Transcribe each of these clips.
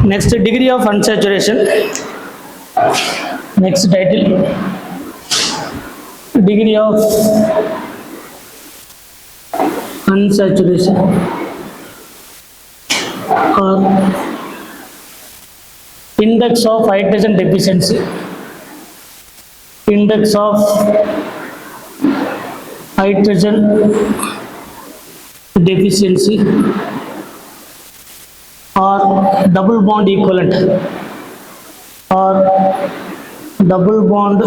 Next, degree of unsaturation. Next title, degree of unsaturation or index of hydrogen deficiency. Index of hydrogen deficiency or double bond equivalent or double bond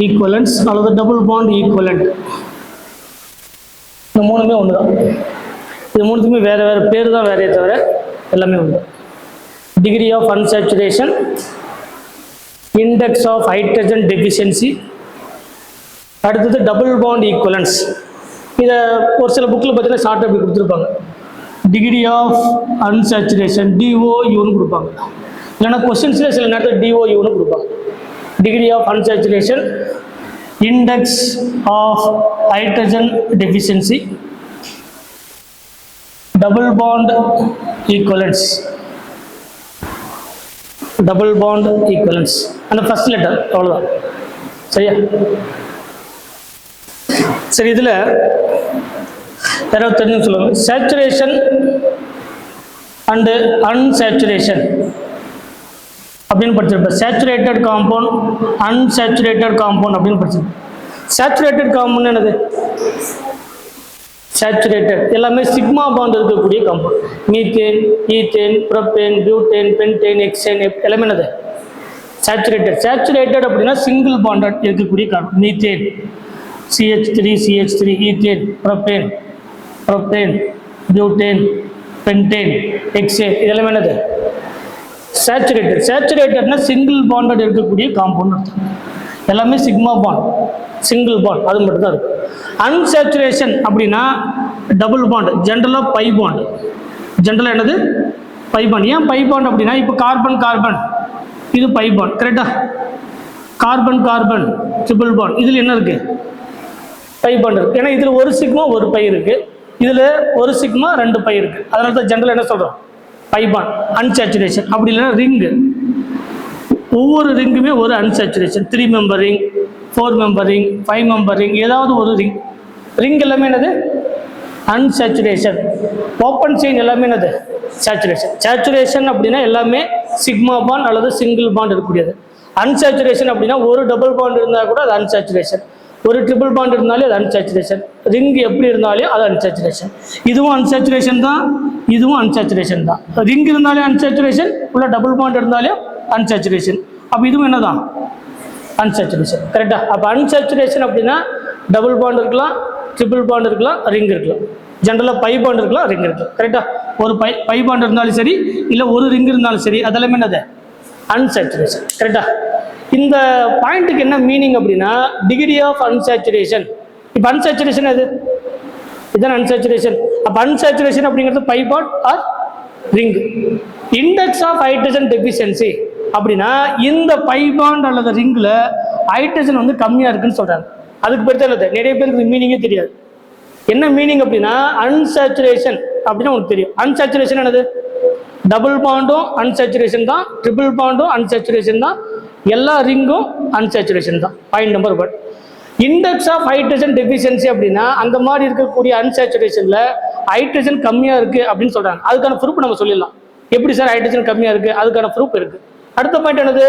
equivalence அல்லது double bond equivalent. இந்த மூணுமே ஒன்று தான். இது மூணுத்துக்குமே வேறு வேறு பேர் தான் வேறே தவிர எல்லாமே ஒன்று. Degree of unsaturation, index of hydrogen deficiency, அடுத்தது டபுள் பாண்ட் ஈக்குவலன்ஸ். இதை ஒரு சில புக்கில் பார்த்தீங்கன்னா ஷார்ட் அப்படி கொடுத்துருப்பாங்க. டிகிரி ஆஃப் அன்சேச்சுரேஷன் டிஓயூன்னு கொடுப்பாங்க, இல்லைன்னா கொஸ்டின்ஸில் சில நேரத்தில் டிஓயூன்னு கொடுப்பாங்க. Degree of unsaturation, index of hydrogen deficiency, double bond equivalence. Double bond equivalence அந்த ஃபர்ஸ்ட் லெட்டர் அவ்வளோதான். சரியா? சரி, இதில் யாராவது தெரிஞ்சு சொல்லுவாங்க. சேச்சுரேஷன் அண்டு அன்சேச்சுரேஷன் அப்படின்னு படிச்சிருப்பேன். சேச்சுரேட்டட் காம்பவுண்ட், அன்சேச்சுரேட்டட் காம்பவுண்ட் அப்படின்னு படிச்சிருப்பேன். சேச்சுரேட்டட் காம்பவுண்ட் என்னது? சேச்சுரேட்டட் எல்லாமே சிக்மா பாண்ட் இருக்கக்கூடிய compound. Methane, ethane, propane, butane, pentane, hexane எல்லாமே என்னது? சேச்சுரேட்டட். சேச்சுரேட்டட் அப்படின்னா சிங்கிள் பாண்டட் இருக்கக்கூடிய compound. Methane, CH3, ethane, propane, butane, pentane, hexane இதெல்லாம் என்னது? சேச்சுரேட்டட். சேச்சுரேட்டட்னா சிங்கிள் பாண்டட் இருக்கக்கூடிய காம்பவுண்ட் அர்த்தம். எல்லாமே சிக்மா பாண்ட், சிங்கிள் பாண்ட், அது மட்டும் தான் இருக்கும். அன்சேச்சுரேஷன் அப்படின்னா டபுள் பாண்ட், ஜென்ரலாக பை பாண்ட். ஜென்ரலாக என்னது? By bond. ஏன் பை பாண்ட் அப்படின்னா இப்போ கார்பன் கார்பன் இது பை பாண்ட், கரெக்டா? கார்பன் கார்பன் ட்ரிபிள் பாண்ட், இதில் என்ன இருக்கு? பை பாண்ட் இருக்கு. ஏன்னா இதில் ஒரு சிக்மா ஒரு பை இருக்கு, இதில் ஒரு சிக்மா ரெண்டு பை இருக்கு. அதனால தான் ஜென்ரல் என்ன சொல்கிறோம்? By bond. அன்சேச்சுரேஷன் அப்படி இல்லைன்னா ரிங்கு, ஒவ்வொரு ரிங்குமே ஒரு அன்சேச்சுரேஷன். 3 member ring, 4 member ring, 5 member ring, ஏதாவது ஒரு ரிங். ரிங் எல்லாமே என்னது? அன்சேச்சுரேஷன். ஓப்பன் செயின் எல்லாமே என்னது? சேச்சுரேஷன். சேச்சுரேஷன் அப்படின்னா எல்லாமே சிக்மா பாண்ட் அல்லது சிங்கிள் பாண்ட் இருக்கக்கூடியது. அன்சேச்சுரேஷன் அப்படின்னா ஒரு டபுள் பாண்ட் இருந்தால் கூட அது அன்சேச்சுரேஷன், ஒரு ட்ரிபிள் பாண்ட் இருந்தாலே அது அன்சேச்சுரேஷன், ரிங் எப்படி இருந்தாலே அது அன்சேச்சுரேஷன். இதுவும் அன்சேச்சுரேஷன் தான், இதுவும் அன்சேச்சுரேஷன் தான். ரிங் இருந்தாலே அன்சேச்சுரேஷன், உள்ள டபுள் பாண்ட் இருந்தாலே அன்சேச்சுரேஷன். அப்போ இதுவும் என்னதான்? அன்சேச்சுரேஷன், கரெக்டா? அப்போ அன்சேச்சுரேஷன் அப்படின்னா டபுள் பாண்ட் இருக்கலாம், ட்ரிபிள் பாண்ட் இருக்கலாம், ரிங் இருக்கலாம். ஜென்ரலாக பை பாண்ட் இருக்கலாம், ரிங் இருக்கலாம், கரெக்டா? ஒரு பை பாண்ட் இருந்தாலும் சரி, இல்லை ஒரு ரிங் இருந்தாலும் சரி, அதெல்லாமே என்னது? அன்சேச்சுரேஷன், கரெக்டா? இந்த பாயிண்ட்டுக்கு என்ன மீனிங் அப்படின்னா டிகிரி ஆஃப் அன்சேச்சுரேஷன். இப்போ அன்சேச்சுரேஷன் எது? இதுதான் அன்சேச்சுரேஷன். அப்போ அன்சேச்சுரேஷன் அப்படிங்கிறது pi bond or ring. Index of hydrogen deficiency அப்படின்னா இந்த பை பாண்ட் அல்லது ரிங்கில் ஹைட்ரஜன் வந்து கம்மியாக இருக்குன்னு சொல்கிறாங்க. அதுக்கு பேர் தான் நிறைய பேருக்கு மீனிங்கே தெரியாது. என்ன மீனிங் அப்படின்னா அன்சேச்சுரேஷன் அப்படின்னா உங்களுக்கு தெரியும். அன்சேச்சுரேஷன் என்னது? டபுள் பாண்டும் அன்சேச்சுரேஷன் தான், ட்ரிபிள் பாண்டும் அன்சேச்சுரேஷன் தான், எல்லா ரிங்கும் அன்சேச்சுரேஷன் தான். Point number 1. Index of hydrogen deficiency அப்படின்னா அந்த மாதிரி இருக்கக்கூடிய அன்சேச்சுரேஷனில் ஹைட்ரஜன் கம்மியாக இருக்குது அப்படின்னு சொல்கிறாங்க. அதுக்கான ப்ரூஃப் நம்ம சொல்லிடலாம். எப்படி சார் ஹைட்ரஜன் கம்மியாக இருக்குது? அதுக்கான ப்ரூஃப் இருக்குது. அடுத்த பாயிண்ட் என்னது?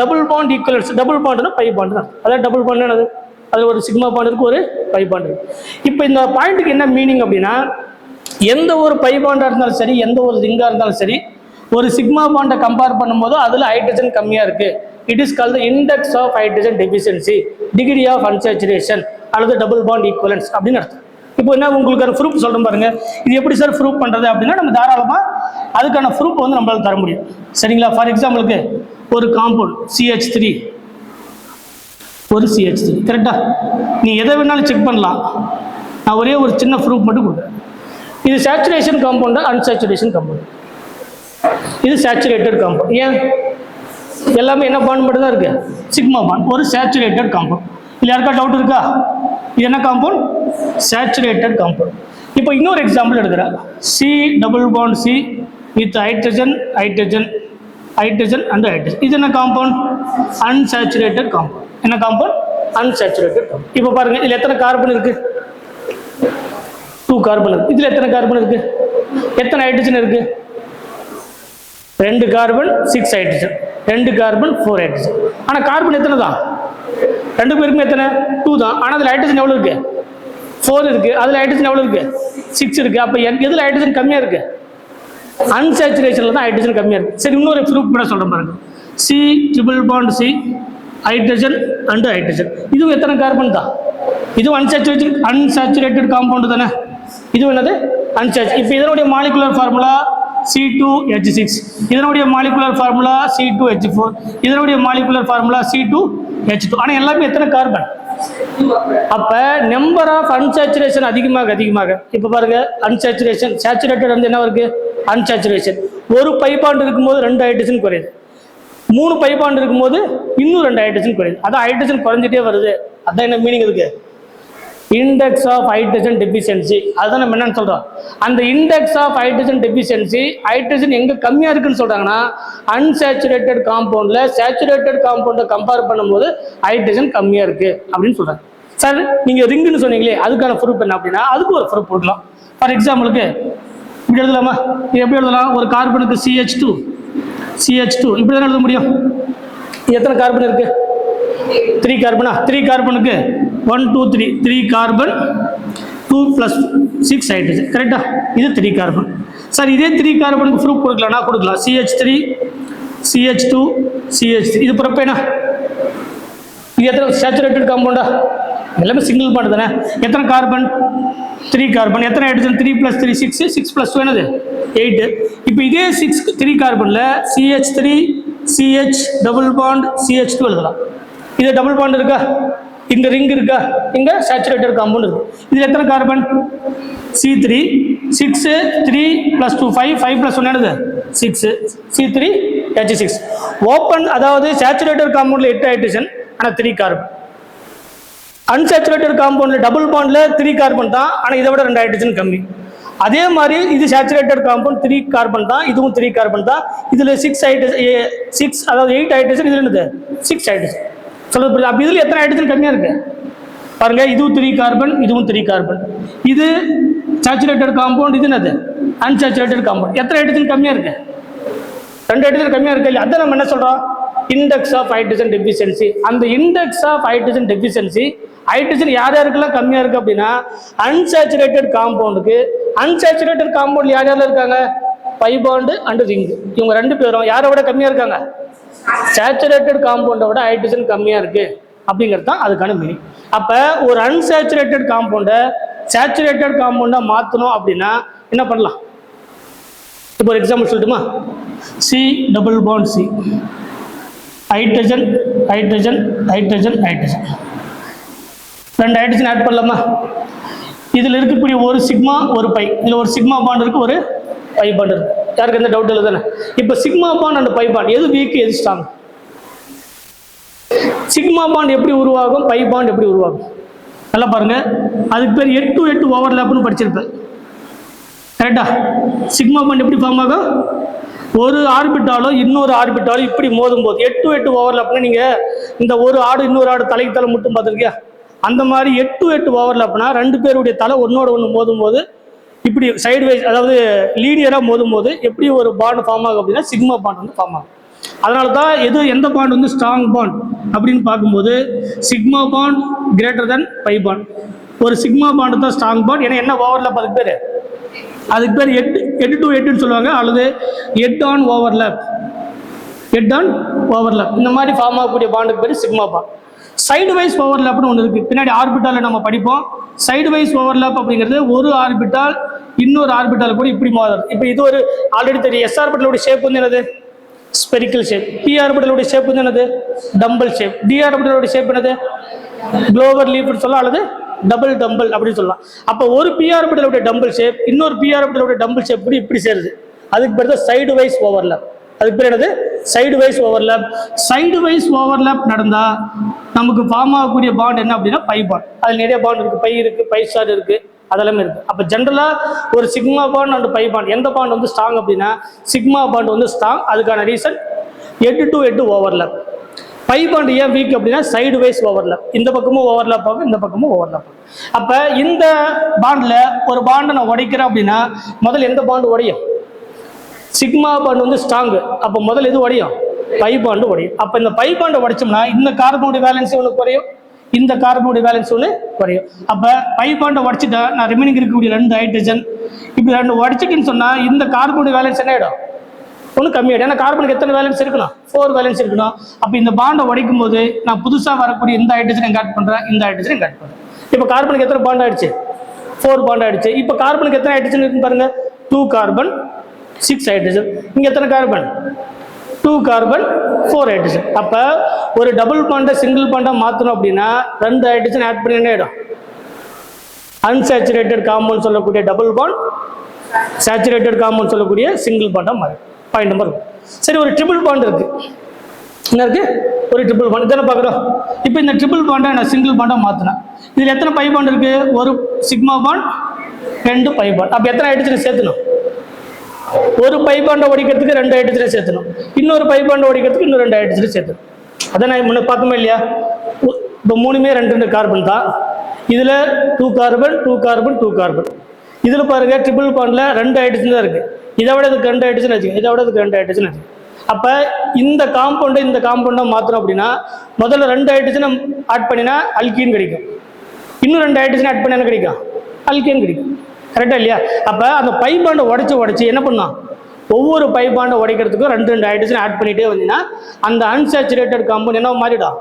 Double bond equivalence. டபுள் பாண்ட்னா பை பாண்ட் தான். அதாவது டபுள் பாண்ட் என்னது? அது ஒரு சிக்மா பாண்ட் இருக்கு, ஒரு பை பாண்ட் இருக்கு. இப்போ இந்த பாயிண்ட்டுக்கு என்ன மீனிங் அப்படின்னா எந்த ஒரு பை பாண்டாக இருந்தாலும் சரி, எந்த ஒரு ரிங்காக இருந்தாலும் சரி, ஒரு சிக்மா பாண்டை கம்பேர் பண்ணும்போது அதில் ஹைட்ரஜன் கம்மியாக இருக்குது. It is called the index of hydrogen deficiency, degree of unsaturation அல்லது டபுள் பாண்ட் ஈக்குவலன்ஸ் அப்படின்னு அர்த்தம். இப்போ என்ன உங்களுக்கான ப்ரூஃப் சொல்கிறேன் பாருங்க. இது எப்படி சார் ப்ரூஃப் பண்ணுறது அப்படின்னா நம்ம தாராளமாக அதுக்கான ப்ரூஃப் வந்து நம்மளால தர முடியும். சரிங்களா? ஃபார் எக்ஸாம்பிளுக்கு ஒரு காம்பவுண்ட் CH3, ஒரு CH3, கரெக்டா? நீ எதை வேணாலும் செக் பண்ணலாம். நான் ஒரே ஒரு சின்ன ப்ரூஃப் மட்டும் கொடுக்குறேன். இது சேச்சுரேஷன் காம்பவுண்டா அன்சேச்சுரேஷன் காம்பவுண்ட்? இது சேச்சுரேட்டட் காம்பவுண்ட். ஏன்? எல்லாமே என்ன பாண்ட் மட்டும் தான் இருக்கு? சிக்மா பாண்ட், ஒரு சேச்சுரேட்டட் காம்பவுண்ட். இல்லை யாருக்கா டவுட் இருக்கா? இது என்ன காம்பவுண்ட்? Saturated compound. இப்போ இன்னொரு எக்ஸாம்பிள் எடுக்கிறேன். C double bond C with hydrogen, hydrogen, hydrogen and hydrogen. இது என்ன காம்பவுண்ட்? unsaturated compound. என்ன காம்பவுண்ட்? unsaturated compound. இப்போ பாருங்க இதுல எத்தனை கார்பன் இருக்கு? 2 கார்பன் இருக்கு. இதுல எத்தனை கார்பன் இருக்கு? எத்தனை ஹைட்ரஜன் இருக்கு? 2 கார்பன் 6 ஹைட்ரஜன், 2 கார்பன் 4 ஹைட்ரஜன். ஆனா கார்பன் எத்தனை தான்? ரெண்டு பேருக்கும் எத்தனை? 2 தான். ஆனா அதுல ஹைட்ரஜன் எவ்வளவு இருக்கு? 4 இருக்கு. அதுல ஹைட்ரஜன் எவ்வளவு இருக்கு? 6 இருக்கு. அப்ப எதுல ஹைட்ரஜன் கம்மியா இருக்கு? அன்சாச்சுரேஷன்ல தான் ஹைட்ரஜன் கம்மியா இருக்கு. சரி, இன்னொரு ப்ரூஃப் கூட சொல்றேன் பாருங்க. C triple bond C hydrogen and hydrogen. இதுவும் எத்தனை கார்பன் தான்? இதுவும் அன்சாச்சுரேட்டட் காம்பவுண்ட் தானே? இதுவும் என்னது? அன்சாச்சுரேட்டட். இப்போ இதனுடைய மாலிகுலர் ஃபார்முலா C2H6, இதனுடைய மாலிகுலர் ஃபார்முலா C2H4, இதனுடைய மாலிகுலர் ஃபார்முலா C2H2. ஆனா எல்லாமே எத்தனை கார்பன்? அப்ப நம்பர் ஆஃப் அன்சாச்சுரேஷன் அதிகமாக அதிகமாக இப்ப பாருங்க அன்சாச்சுரேஷன், சேச்சுரேட்டட் வந்து என்ன இருக்கு? அன்சாச்சுரேஷன். ஒரு பை பாண்ட் இருக்கும்போது 2 ஹைட்ரஜன் குறையுது, 3 பை பாண்ட் இருக்கும்போது இன்னும் 2 ஹைட்ரஜன் குறையுது. அதான் ஹைட்ரஜன் குறைஞ்சிட்டே வருது. அதான் என்ன மீனிங் இருக்கு? Index of hydrogen deficiency. அதுதான் நம்ம என்னன்னு சொல்றோம். அந்த index of hydrogen deficiency, hydrogen எங்க கம்மியா இருக்குன்னு சொல்றாங்கன்னா அன்சாச்சுரேட்டட் காம்பவுண்ட்ல சேச்சுரேட்டட் காம்பவுண்டை கம்பேர் பண்ணும்போது ஹைட்ரஜன் கம்மியா இருக்கு அப்படின்னு சொல்றாங்க. சார் நீங்க ரிங்குன்னு சொன்னீங்களே, அதுக்கான ப்ரூஃப் என்ன அப்படின்னா அதுக்கு ஒரு ப்ரூஃப் போடலாம். ஃபார் எக்ஸாம்பிளுக்கு இப்படி எழுதலாமா? இது எப்படி எழுதலாம்? ஒரு கார்பனுக்கு CH2 இப்படி தானே எழுத முடியும். எத்தனை கார்பன் இருக்கு? 3 கார்பனா? 3 கார்பனுக்கு 1 2 3 கார்பன் 2 + 6 ஹைட்ரஜன். கரெக்டா? இது 3 கார்பன். சார் இதே 3 கார்பனுக்கு ப்ரூஃப் கொடுக்கலாம்னா கொடுக்கலாம். CH3 CH2 CH3. இது ப்ரோப்பேனா? இது எத்தனை சேச்சுரேட்டட் காம்பவுண்டா? எல்லாமே சிங்கிள் பாண்ட் தானே. எத்தனை கார்பன்? 3 கார்பன். எத்தனை ஹைட்ரஜன்? 3 + 3 6, 6 + 2 என்னது? 8. இப்போ இதே 3 கார்பன்ல CH3 CH double bond CH2 எழுதலாம். இது டபுள் பாண்ட் இருக்கா? இங்க ரிங் இருக்கா? இங்க சேச்சுரேட்டட் காம்பவுண்ட் இருக்கு. இதுல எத்தனை கார்பன்? C3 6 3 + 2 5 5 + 1 என்னது? 6 C3H6. ஓப்பன் அதாவது சேச்சுரேட்டட் காம்பவுண்ட்ல 8 ஹைட்ரஜன், ஆனா 3 கார்பன். அன்சாச்சுரேட்டட் காம்பவுண்ட்ல டபுள் பாண்ட்ல 3 கார்பன் தான், ஆனா இதை விட 2 ஹைட்ரஜன் கம்மி. அதே மாதிரி இது சேச்சுரேட்டட் காம்பவுண்ட் 3 கார்பன் தான், இதுவும் 3 கார்பன் தான். இதுல 6 ஹைட்ரஜன் 6 அதாவது 8 ஹைட்ரஜன், இதுல என்னது? 6 ஹைட்ரஜன். சொல்றது புரியுது? அப்ப இதுல எத்தனை ஹைட்ரஜன் கம்மியா இருக்கு பாருங்க. இதுவும் 3 கார்பன், இதுவும் 3 கார்பன். இது சேச்சுரேட்டட் காம்பவுண்ட், இது என்னது? Unsaturated compound. எத்தனை ஹைட்ரஜன் கம்மியா இருக்கு? 2 ஹைட்ரஜன் கம்மியா இருக்கு இல்லையா? அதான் நம்ம என்ன சொல்றோம்? Index of hydrogen deficiency. அந்த index of hydrogen deficiency hydrogen யார் யாருக்கெல்லாம் கம்மியா இருக்கு அப்படின்னா அன்சாச்சுரேட்டட் காம்பவுண்டுக்கு. அன்சாச்சுரேட்டட் காம்பவுண்ட் யார் யாரெல்லாம் இருக்காங்க? By bond and ring. இவங்க 2 பேரும் யாரை விட கம்மியா இருக்காங்க? சேச்சுரேட்டட் காம்பவுண்டை விட ஹைட்ரஜன் கம்மியா இருக்கு அப்படிங்கிறது தான் அதுக்கான மீனிங். அப்ப ஒரு அன்சாச்சுரேட்டட் காம்பவுண்டை சேச்சுரேட்டட் காம்பவுண்டா மாற்றணும் அப்படின்னா என்ன பண்ணலாம்? இப்போ ஒரு எக்ஸாம்பிள் சொல்லட்டுமா? C double bond C hydrogen hydrogen hydrogen hydrogen 2 hydrogen add பண்ணலாமா? இதில் இருக்கக்கூடிய ஒரு சிக்மா ஒரு பை, இதில் ஒரு சிக்மா பாண்ட் இருக்கு, ஒரு பை பாண்ட் இருக்கு. யாருக்கு எந்த டவுட் இல்லை தானே? இப்போ sigma bond and by bond எது வீக் எது ஸ்ட்ராங்? சிக்மா பாண்ட் எப்படி உருவாகும், பை பாண்ட் எப்படி உருவாகும்? நல்லா பாருங்க. அதுக்கு பேர் 8 to 8 ஓவர்லேப்னு படிச்சிருப்பேன். கரெக்டா? சிக்மா பாண்ட் எப்படி ஃபார்ம் ஆகும்? ஒரு ஆர்பிட்டாலும் இன்னொரு ஆர்பிட்டாலும் இப்படி மோதும் போது 8 to 8 ஓவர்லேப்னா நீங்க இந்த ஒரு ஆடு இன்னொரு ஆடு தலைக்கு தலை மட்டும் பார்த்துருக்கியா? அந்த மாதிரி 8 to 8 ஓவர்லேப்னா 2 பேருடைய தலை ஒன்னோட ஒன்று மோதும் போது இப்படி சைடு வைஸ் அதாவது லீனியராக மோதும் போது எப்படி ஒரு பாண்ட் ஃபார்ம் ஆகும் அப்படின்னா சிக்மா பாண்ட் வந்து ஃபார்ம் ஆகும். அதனால தான் எந்த பாண்ட் வந்து ஸ்ட்ராங் பாண்ட் அப்படின்னு பார்க்கும்போது sigma bond greater than by bond. ஒரு சிக்மா பாண்ட் தான் ஸ்ட்ராங் பாண்ட். ஏன்னா என்ன ஓவர்லேப் அதுக்கு பேர் 8 to 8ன்னு சொல்லுவாங்க, அல்லது ஹெட் ஆன் ஓவர்லேப். இந்த மாதிரி ஃபார்ம் ஆகக்கூடிய பாண்டுக்கு பேர் சிக்மா பாண்ட். சைடு வைஸ் ஓவர்லேப்னு ஒன்று இருக்கு, பின்னாடி ஆர்பிட்டால நம்ம படிப்போம். சைடு வைஸ் ஓவர்லேப் அப்படிங்கிறது ஒரு ஆர்பிட்டால் இன்னொரு ஆர்பிட்டால் கூட இப்படி மோதுறது. இப்போ இது ஒரு ஆல்ரெடி தெரியும். எஸ் ஆர்பிட்டலோட ஷேப் வந்து என்னது? Spherical shape. பி ஆர்பிட்டலோட ஷேப் வந்து என்னது? Tumble shape. டி ஆர்பிட்டலோட ஷேப் என்னது? க்ளோவர் லீஃப்னு சொல்லலாம், அல்லது டபுள் டம்பிள் அப்படின்னு சொல்லலாம். அப்போ ஒரு பி ஆர்பிட்டலோட டம்பிள் ஷேப் இன்னொரு பி ஆர்பிட்டலோட டம்பிள் ஷேப் கூட இப்படி சேருது. அதுக்கு பேர் தான் சைடு வைஸ் ஓவர்லேப். அதுக்கு பேர் என்னது? Side wise overlap. Side wise overlap நடந்தா நமக்கு ஃபார்ம் ஆகக்கூடிய பாண்ட் என்ன அப்படின்னா பை பாண்ட். அதில் நிறைய பாண்ட் இருக்கு. பை இருக்கு, பை ஸ்டார் இருக்கு, அதெல்லாமே இருக்குது. அப்போ ஜென்ரலாக ஒரு sigma bond and by bond எந்த பாண்ட் வந்து ஸ்ட்ராங் அப்படின்னா சிக்மா பாண்ட் வந்து ஸ்ட்ராங். அதுக்கான ரீசன் எட்டு டு எட்டு ஓவர்லேப். பை பாண்ட் ஏன் வீக் அப்படின்னா சைடு வைஸ் ஓவர்லேப், இந்த பக்கமும் ஓவர்லேப் ஆகும், இந்த பக்கமும் ஓவர்லேப் ஆகும். அப்போ இந்த பாண்டில் ஒரு பாண்டை நான் உடைக்கிறேன் அப்படின்னா முதல்ல எந்த பாண்டு உடையும்? சிக்மா பாண்ட் வந்து ஸ்ட்ராங்கு. அப்போ முதல்ல எது உடையும்? பை பாண்டு உடையும். அப்போ இந்த பை பாண்டை உடைச்சோம்னா இந்த கார்பனுடைய வேலன்ஸ் ஒன்று குறையும், இந்த கார்பனுடைய வேலன்ஸ் ஒன்று குறையும். அப்போ பை பாண்டை உடைச்சிட்டா நான் ரிமைனிங் இருக்கக்கூடிய 2 ஹைட்ரஜன் இப்படி 2 உடைச்சிட்டுன்னு சொன்னால் இந்த கார்பனுடைய வேலன்ஸ் என்ன ஆகிடும்? ஒன்றும் கம்மியாகிடும். ஏன்னா கார்பனுக்கு எத்தனை வேலன்ஸ் இருக்கணும்? 4 வேலன்ஸ் இருக்கணும். அப்போ இந்த பாண்டை உடைக்கும் போது நான் புதுசாக வரக்கூடிய இந்த ஹைட்ரஜன் எங்கே ஆட் பண்ணுறேன், இந்த ஹைட்ரஜன் எங்கே ஆட் பண்ணுறேன். இப்போ கார்பனுக்கு எத்தனை பாண்ட் ஆயிடுச்சு? 4 பாண்ட் ஆயிடுச்சு. இப்போ கார்பனுக்கு எத்தனை ஹைட்ரஜன் இருக்குன்னு பாருங்க, 2 கார்பன் 6 ஹைட்ரஜன். இங்கே எத்தனை கார்பன்? 2 carbon 4 hydrogen. அப்போ ஒரு டபுள் பாண்டை சிங்கிள் பாண்டாக மாற்றணும் அப்படின்னா 2 ஹைட்ரஜன் ஆட் பண்ணி என்ன ஆகிடும்? அன்சாச்சுரேட்டட் காம்பவுண்ட் சொல்லக்கூடிய டபுள் பாண்ட் சேச்சுரேட்டட் காம்பவுண்ட் சொல்லக்கூடிய சிங்கிள் பாண்டாக மாறும். Point number 1. சரி, ஒரு ட்ரிபிள் பாண்ட் இருக்கு. என்ன இருக்கு? ஒரு ட்ரிபிள் பாண்ட் இதானே பார்க்குறோம். இப்போ இந்த ட்ரிபிள் பாண்டை நான் சிங்கிள் பாண்டாக மாற்றினேன். இதில் எத்தனை பை பாண்ட் இருக்கு? ஒரு சிக்மா பாண்ட் 2 பை பாண்ட். அப்போ எத்தனை ஹைட்ரஜன் சேர்த்தணும்? ஒரு பை பாண்டை உடைக்கிறதுக்கு 2 ஹைட்ரஜனை சேர்த்தணும், இன்னொரு பை பாண்டை உடைக்கிறதுக்கு இன்னும் 2 ஹைட்ரஜனை சேர்த்தணும். அதான் நான் முன்ன பார்த்தோமா இல்லையா? இப்போ 3மே 2 கார்பன் தான். இதில் 2 கார்பன் 2 கார்பன் 2 கார்பன். இதில் பாருங்க ட்ரிபிள் பாண்டில் 2 ஹைட்ரஜன் தான் இருக்குது. இதை விட இதுக்கு 2 ஹைட்ரஜன் வச்சுக்கோங்க, இதை விட இதுக்கு 2 ஹைட்ரஜன் வச்சுக்கோங்க. அப்போ இந்த காம்பவுண்டை இந்த காம்பவுண்டாக மாற்றணும் அப்படின்னா முதல்ல 2 ஹைட்ரஜனை ஆட் பண்ணினா அல்கீன் கிடைக்கும், இன்னும் 2 ஹைட்ரஜன் ஆட் பண்ண என்ன கிடைக்கும்? அல்கேன் கிடைக்கும். கரெக்டாக இல்லையா? அப்போ அந்த பை பாண்டை உடைச்சி என்ன பண்ணலாம்? ஒவ்வொரு பை பாண்டை உடைக்கிறதுக்கும் 2 ஹைட்ரஜன் ஆட் பண்ணிகிட்டே வந்தீங்கன்னா அந்த அன்சாச்சுரேட்டட் காம்பவுண்ட் என்ன மாறிடும்?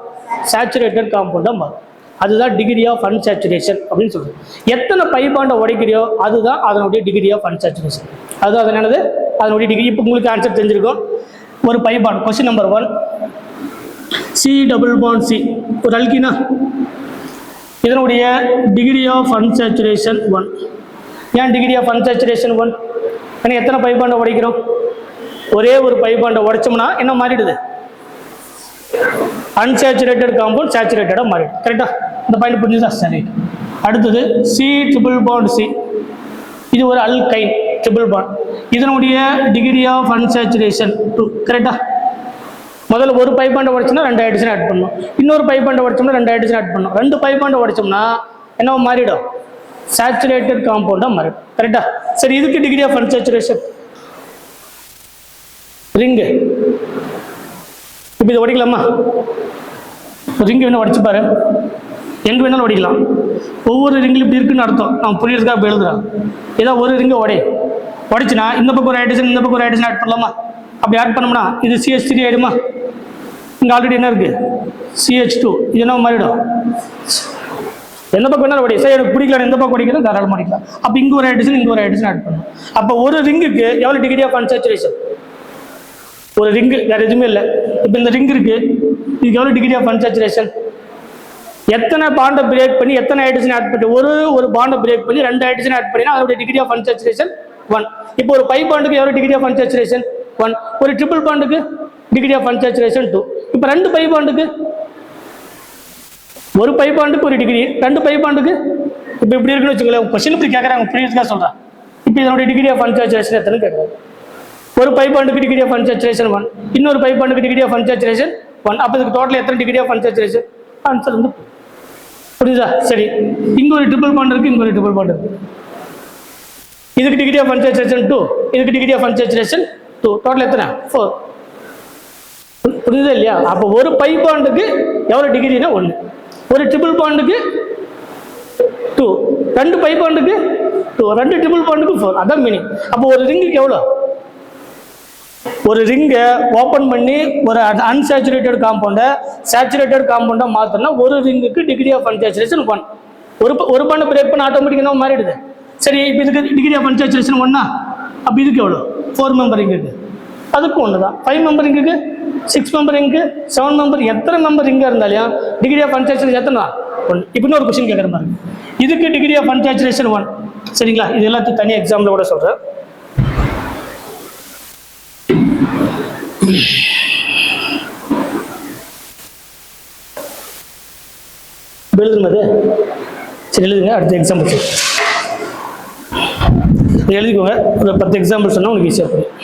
சேச்சுரேட்டட் காம்பவுண்டாக மாறும். அதுதான் டிகிரி ஆஃப் அன்சாச்சுரேஷன் அப்படின்னு சொல்லுது. எத்தனை பை பாண்டை உடைக்கிறியோ அதுதான் அதனுடைய டிகிரி ஆஃப் அன்சாச்சுரேஷன். அதுதான் அது என்னது? அதனுடைய டிகிரி. இப்போ உங்களுக்கு ஆன்சர் தெரிஞ்சிருக்கும். ஒரு by bond question number 1 C double bond C ஒரு அல்கினா, இதனுடைய டிகிரி ஆஃப் அன்சாச்சுரேஷன் 1. ஏன் டிகிரி ஆஃப் அன்சாச்சுரேஷன் 1? ஏன்னா எத்தனை பை பாண்டை உடைக்கிறோம்? ஒரே ஒரு பை பாண்டை உடைச்சோம்னா என்ன மாறிடுது? அன்சாச்சுரேட்டட் காம்பவுண்ட் சேச்சுரேட்டடாக மாறிடும். கரெக்டாக இந்த பாயிண்ட் புரிஞ்சுதா? சரி. அடுத்தது சி ட்ரிபிள் பாண்ட் சி, இது ஒரு அல்கைன் ட்ரிபிள் பாண்ட். இதனுடைய டிகிரி ஆஃப் அன்சாச்சுரேஷன் 2. கரெக்டாக முதல்ல ஒரு பை பாண்டை உடைச்சோம்னா 2 ஹைட்ரஜன் ஆட் பண்ணணும், இன்னொரு பை பாண்டை உடைச்சோம்னா 2 ஹைட்ரஜன் ஆட் பண்ணணும். 2 பை பாண்டை உடைச்சோம்னா என்ன மாறிடும்? சேச்சுரேட்டட் காம்பவுண்டாக மாறிடும். கரெக்டா? சரி, இதுக்கு டிகிரி ஆஃப் அன்சாச்சுரேஷன் ரிங்கு. இப்போ இதை உடைக்கலாமா? ரிங்கு வேணா உடைச்சு பாரு, எங்கே வேணாலும் உடைக்கலாம். ஒவ்வொரு ரிங்கில் இப்படி இருக்குன்னு அர்த்தம். நான் புரியுறதுக்காக இப்போ எழுதுறேன். ஏதோ ஒரு ரிங்கை உடைச்சுனா இந்த பக்கம் ஒரு ஹைட்ரஜன் இந்த பக்கம் ஒரு ஹைட்ரஜன் ஆட் பண்ணலாமா? அப்படி ஆட் பண்ணோம்னா இது CH3 ஆகிடுமா? இங்கே ஆல்ரெடி என்ன இருக்குது? CH2. இது என்ன மாறிடும்? எந்த பக்கம் வேணாலும் உடைய. சரி, எனக்கு பிடிக்கல, எந்த பக்கம் உடைக்கிறோம் தாராளமாக உடைக்கலாம். அப்போ இங்கே ஒரு ஹைட்ரஜன் இங்கே ஒரு ஹைட்ரஜன் ஆட் பண்ணணும். அப்போ ஒரு ரிங்குக்கு எவ்வளோ டிகிரி ஆஃப் அன்சாச்சுரேஷன்? ஒரு ரிங்கு, வேறு எதுவுமே இல்லை. இப்போ இந்த ரிங் இருக்கு, இதுக்கு எவ்வளோ டிகிரி ஆஃப் அன்சாச்சுரேஷன்? எத்தனை பாண்டை பிரேக் பண்ணி எத்தனை ஹைட்ரஜன் ஆட் பண்ணி ஒரு பாண்டை பிரேக் பண்ணி 2 ஹைட்ரஜன் ஆட் பண்ணினா அதோட டிகிரி ஆஃப் அன்சாச்சுரேஷன் 1. இப்போ ஒரு பை பாண்டுக்கு எவ்வளோ டிகிரி ஆஃப் அன்சாச்சுரேஷன்? 1. ஒரு ட்ரிபிள் பாண்டுக்கு டிகிரி ஆஃப் அன்சாச்சுரேஷன் 2. இப்போ 2 பை பாண்டுக்கு, ஒரு பை பாண்டுக்கு ஒரு டிகிரி, 2 பை பாண்டுக்கு இப்போ இப்படி இருக்குன்னு வச்சுக்கோங்களேன். கொஸ்டின் இப்படி கேட்குறாங்க, புரியுதுக்காக சொல்கிறேன். இப்போ இதனுடைய டிகிரி ஆஃப் அன்சாச்சுரேஷன் எத்தனை கேட்குறாங்க? ஒரு பை பாண்டுக்கு டிகிரி ஆஃப் அன்சாச்சுரேஷன் 1, இன்னொரு பை பாண்டுக்கு டிகிரி ஆஃப் அன்சாச்சுரேஷன் 1. அப்போ இதுக்கு டோட்டல் எத்தனை டிகிரி ஆஃப் அன்சாச்சுரேஷன்? ஆன்சர் வந்து புரியுதா? சரி, இங்கே ஒரு ட்ரிபிள் பாண்ட் இருக்குது, இங்கே ஒரு ட்ரிபிள் பாண்ட் இருக்குது. இதுக்கு டிகிரி ஆஃப் அன்சாச்சுரேஷன் 2, இதுக்கு டிகிரி ஆஃப் அன்சாச்சுரேஷன் 2. டோட்டல் எத்தனை? 4. புரியுதா இல்லையா? அப்போ ஒரு பை பாண்டுக்கு எவ்வளோ டிகிரினா 1, ஒரு ட்ரிபிள் பாண்டுக்கு 2, 2 பை பாண்டுக்கு 2, 2 ட்ரிபிள் பாண்டுக்கு 4. அதான் மீனிங். அப்போ ஒரு ரிங்குக்கு எவ்வளோ? ஒரு ரிங்கை ஓப்பன் பண்ணி ஒரு அன்சாச்சுரேட்டட் காம்பவுண்டை சேச்சுரேட்டட் காம்பவுண்டாக மாற்றினா ஒரு ரிங்குக்கு டிகிரி ஆஃப் அன்சாச்சுரேஷன் 1. ஒரு பாண்டை பிரேக் பண்ண ஆட்டோமேட்டிக்காக மாறிடுது. சரி, இப்போ இதுக்கு டிகிரி ஆஃப் அன்சாச்சுரேஷன் 1. அப்போ இதுக்கு எவ்வளோ? 4 மெம்பர் ரிங்குக்கு அதுக்கு 1 தான். 5 மெம்பர் ரிங்குக்கு, 6 மெம்பர் ரிங்கு, 7 மெம்பர், எத்தனை மெம்பர் ரிங்காக இருந்தாலும் டிகிரி ஆஃப் அன்சாச்சுரேஷன் எத்தனை? 1. இப்போ ஒரு கொஸ்டின் கேட்குற மாதிரி, இதுக்கு டிகிரி ஆஃப் அன்சாச்சுரேஷன் 1. சரிங்களா? இது எல்லாத்தையும் தனி எக்ஸாம்பிள் கூட சொல்கிறேன். எழுதுனது சரி, எழுதுங்க. அடுத்த எக்ஸாம்பிள் இதை எழுதிக்கோங்க. ஒரு 10 எக்ஸாம்பிள் சொன்னால் உங்களுக்கு ஈஸியாக புரியும்.